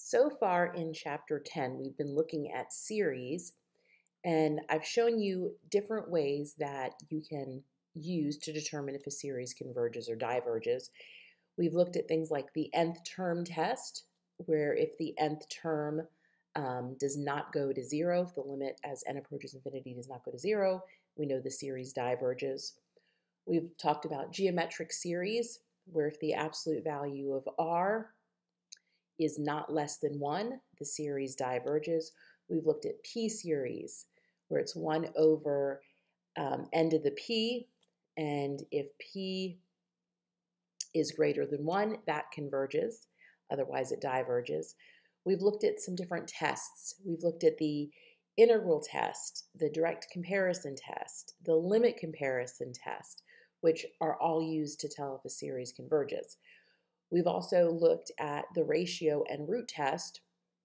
So far in chapter 10, we've been looking at series, and I've shown you different ways that you can use to determine if a series converges or diverges. We've looked at things like the nth term test, where if the nth term does not go to zero, if the limit as n approaches infinity does not go to zero, we know the series diverges. We've talked about geometric series, where if the absolute value of r is not less than 1, the series diverges. We've looked at p-series, where it's 1 over n to the p, and if p is greater than 1, that converges. Otherwise, it diverges. We've looked at some different tests. We've looked at the integral test, the direct comparison test, the limit comparison test, which are all used to tell if a series converges. We've also looked at the ratio and root test,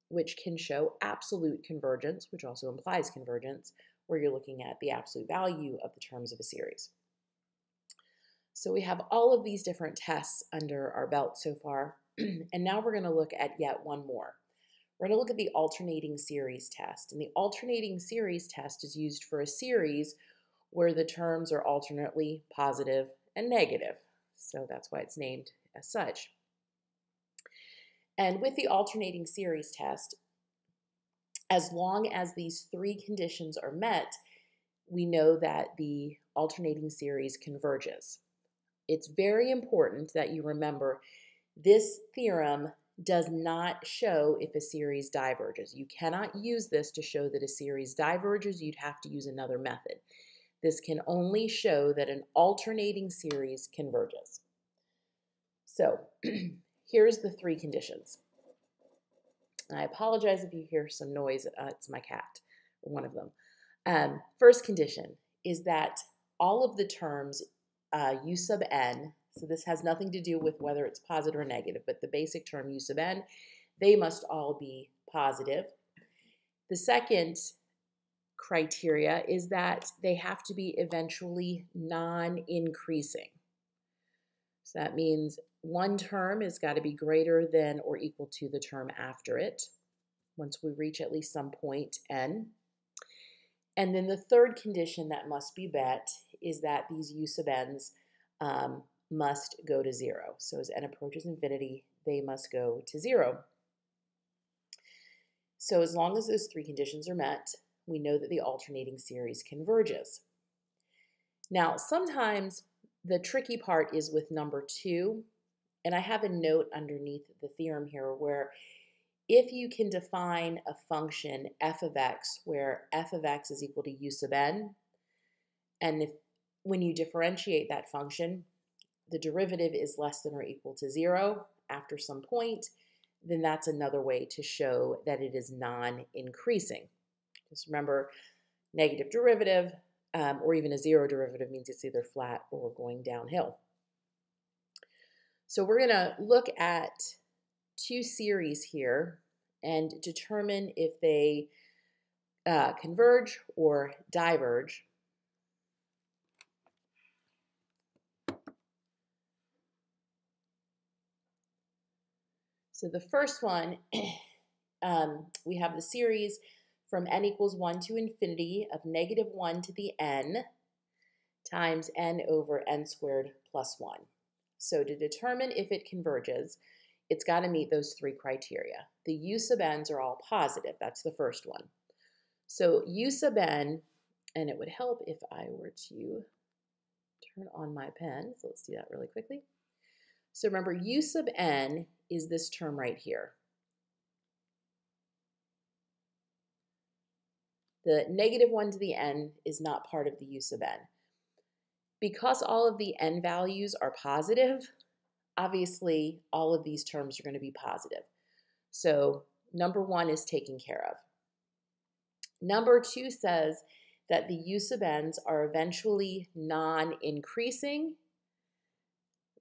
which can show absolute convergence, which also implies convergence, where you're looking at the absolute value of the terms of a series. So we have all of these different tests under our belt so far, and now we're going to look at yet one more. We're going to look at the alternating series test, and the alternating series test is used for a series where the terms are alternately positive and negative. So that's why it's named as such. And with the alternating series test, as long as these three conditions are met, we know that the alternating series converges. It's very important that you remember this theorem does not show if a series diverges. You cannot use this to show that a series diverges. You'd have to use another method. This can only show that an alternating series converges. So here's the three conditions. I apologize if you hear some noise. It's my cat, or one of them. First condition is that all of the terms u sub n, so this has nothing to do with whether it's positive or negative, but the basic term u sub n, they must all be positive. The second criteria is that they have to be eventually non-increasing. So that means one term has got to be greater than or equal to the term after it once we reach at least some point n. And then the third condition that must be met is that these u sub n's must go to 0. So as n approaches infinity, they must go to 0. So as long as those three conditions are met, we know that the alternating series converges. Now, sometimes the tricky part is with number 2, and I have a note underneath the theorem here where if you can define a function f of x where f of x is equal to u sub n, and when you differentiate that function, the derivative is less than or equal to 0 after some point, then that's another way to show that it is non-increasing. Just remember, negative derivative or even a 0 derivative means it's either flat or going downhill. So we're going to look at two series here and determine if they converge or diverge. So the first one, we have the series from n equals 1 to infinity of negative 1 to the n times n over n squared plus 1. So to determine if it converges, it's got to meet those three criteria. The u sub n's are all positive. That's the first one. So u sub n, and it would help if I were to turn on my pen. So let's do that really quickly. So remember, u sub n is this term right here. The negative 1 to the n is not part of the u sub n. Because all of the n values are positive, obviously all of these terms are going to be positive. So number 1 is taken care of. Number 2 says that the u sub n's are eventually non-increasing.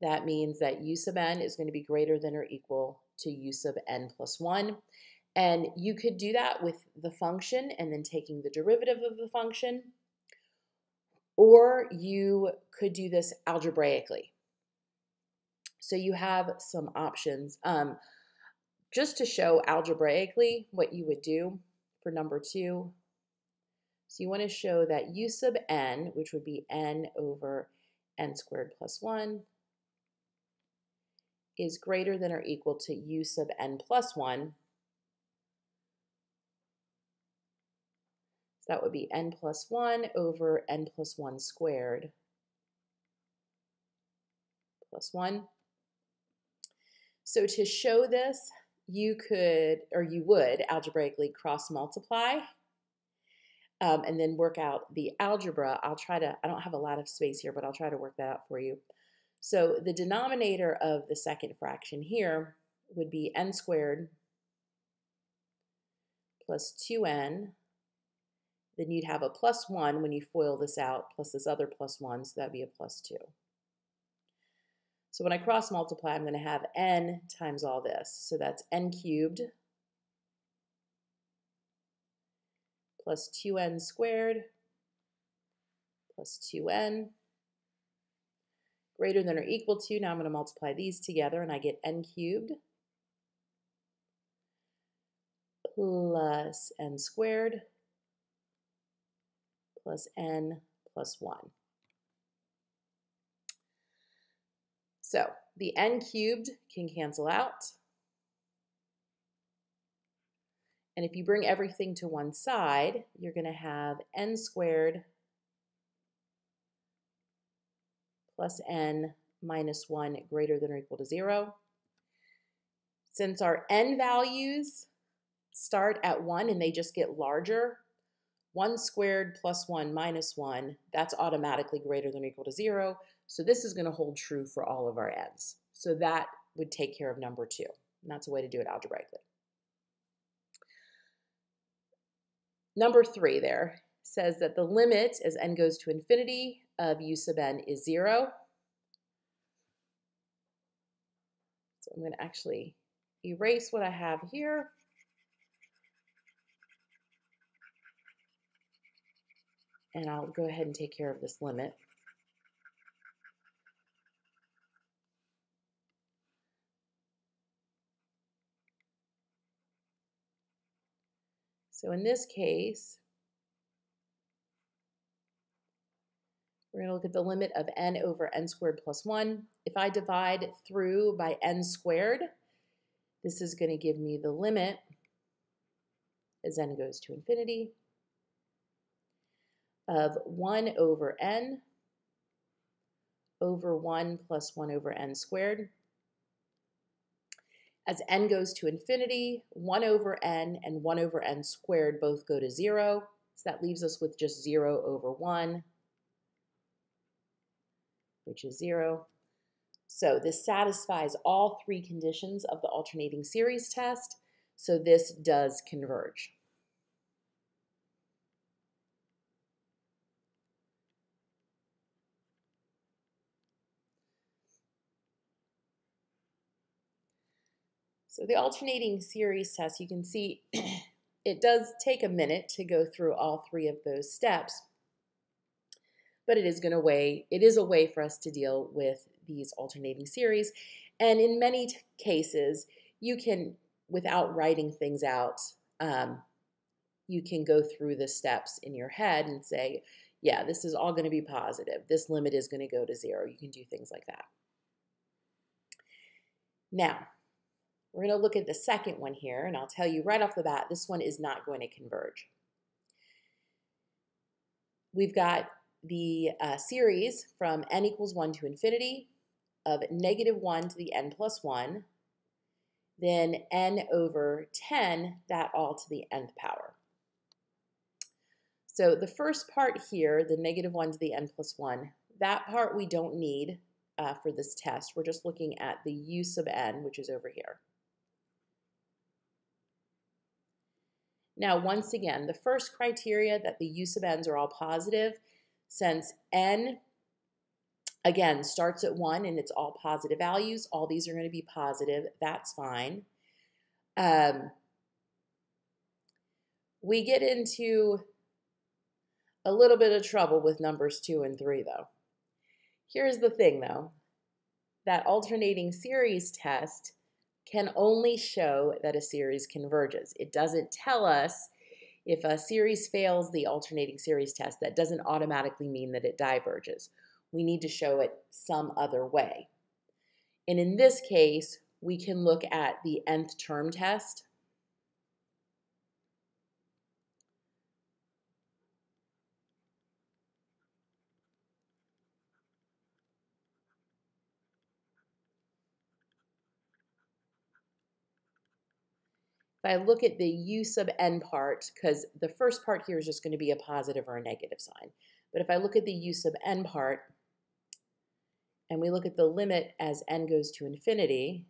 That means that u sub n is going to be greater than or equal to u sub n plus 1. And you could do that with the function and then taking the derivative of the function, or you could do this algebraically. So you have some options. just to show algebraically what you would do for number 2. So you want to show that u sub n, which would be n over n squared plus 1, is greater than or equal to u sub n plus 1. So that would be n plus 1 over n plus 1 squared plus 1. So to show this, you could, or you would, algebraically cross multiply and then work out the algebra. I don't have a lot of space here, but I'll try to work that out for you. So the denominator of the second fraction here would be n squared plus 2n. Then you'd have a plus 1 when you FOIL this out, plus this other plus 1, so that'd be a plus 2. So when I cross multiply, I'm going to have n times all this. So that's n cubed plus 2n squared plus 2n greater than or equal to, now I'm going to multiply these together and I get n cubed plus n squared plus n plus 1. So the n cubed can cancel out. And if you bring everything to one side, you're going to have n squared plus n minus 1 greater than or equal to 0. Since our n values start at 1 and they just get larger, 1 squared plus 1 minus 1, that's automatically greater than or equal to 0. So this is going to hold true for all of our n's. So that would take care of number 2. And that's a way to do it algebraically. Number 3 there says that the limit as n goes to infinity of u sub n is 0. So I'm going to actually erase what I have here. And I'll go ahead and take care of this limit. So in this case, we're going to look at the limit of n over n squared plus 1. If I divide through by n squared, this is going to give me the limit as n goes to infinity of 1 over n over 1 plus 1 over n squared. As n goes to infinity, 1 over n and 1 over n squared both go to 0. So that leaves us with just 0 over 1, which is 0. So this satisfies all 3 conditions of the alternating series test. So this does converge. So the alternating series test, you can see it does take a minute to go through all 3 of those steps, but it is a way for us to deal with these alternating series. And in many cases, you can, without writing things out, you can go through the steps in your head and say, yeah, this is all going to be positive. This limit is going to go to 0. You can do things like that. Now, we're going to look at the second one here, and I'll tell you right off the bat, this one is not going to converge. We've got the series from n equals 1 to infinity of negative 1 to the n plus 1, then n over 10, that all to the nth power. So the first part here, the negative 1 to the n plus 1, that part we don't need for this test. We're just looking at the u sub n, which is over here. Now, once again, the first criteria that the u sub n's are all positive, since n, again, starts at 1 and it's all positive values, all these are going to be positive, that's fine. We get into a little bit of trouble with numbers 2 and 3, though. Here's the thing, though. That alternating series test can only show that a series converges. It doesn't tell us if a series fails the alternating series test. That doesn't automatically mean that it diverges. We need to show it some other way. And in this case, we can look at the nth term test. If I look at the u sub n part, because the first part here is just going to be a positive or a negative sign. But if I look at the u sub n part, and we look at the limit as n goes to infinity,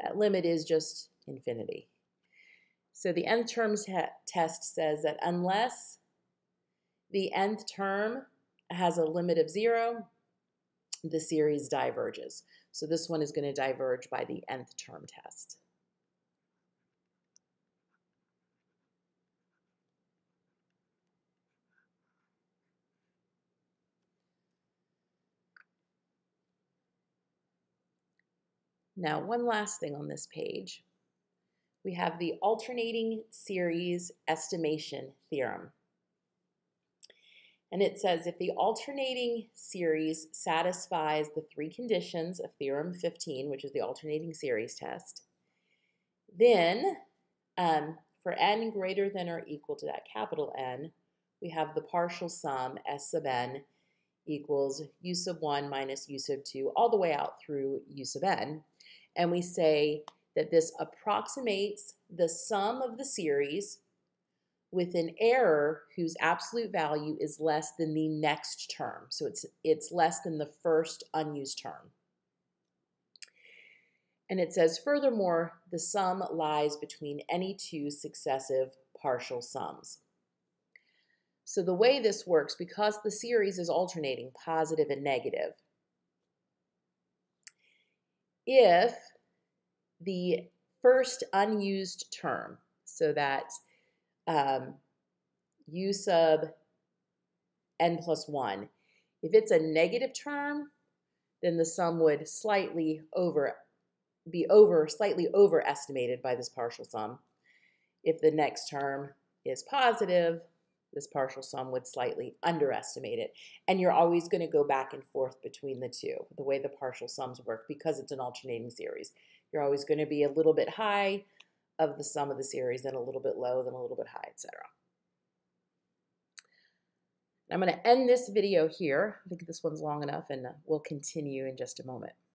that limit is just infinity. So the nth term test says that unless the nth term has a limit of 0, the series diverges. So this one is going to diverge by the nth term test. Now, one last thing on this page. We have the alternating series estimation theorem. And it says if the alternating series satisfies the 3 conditions of theorem 15, which is the alternating series test, then for n greater than or equal to that capital N, we have the partial sum S sub n equals u sub 1 minus u sub 2 all the way out through u sub n. And we say that this approximates the sum of the series with an error whose absolute value is less than the next term. So it's less than the first unused term. And it says, furthermore, the sum lies between any 2 successive partial sums. So the way this works, because the series is alternating positive and negative, if the first unused term, so that u sub n plus 1, if it's a negative term, then the sum would be slightly overestimated by this partial sum. If the next term is positive, this partial sum would slightly underestimate it. And you're always going to go back and forth between the two, the way the partial sums work, because it's an alternating series. You're always going to be a little bit high of the sum of the series, then a little bit low, then a little bit high, etc. I'm going to end this video here. I think this one's long enough, and we'll continue in just a moment.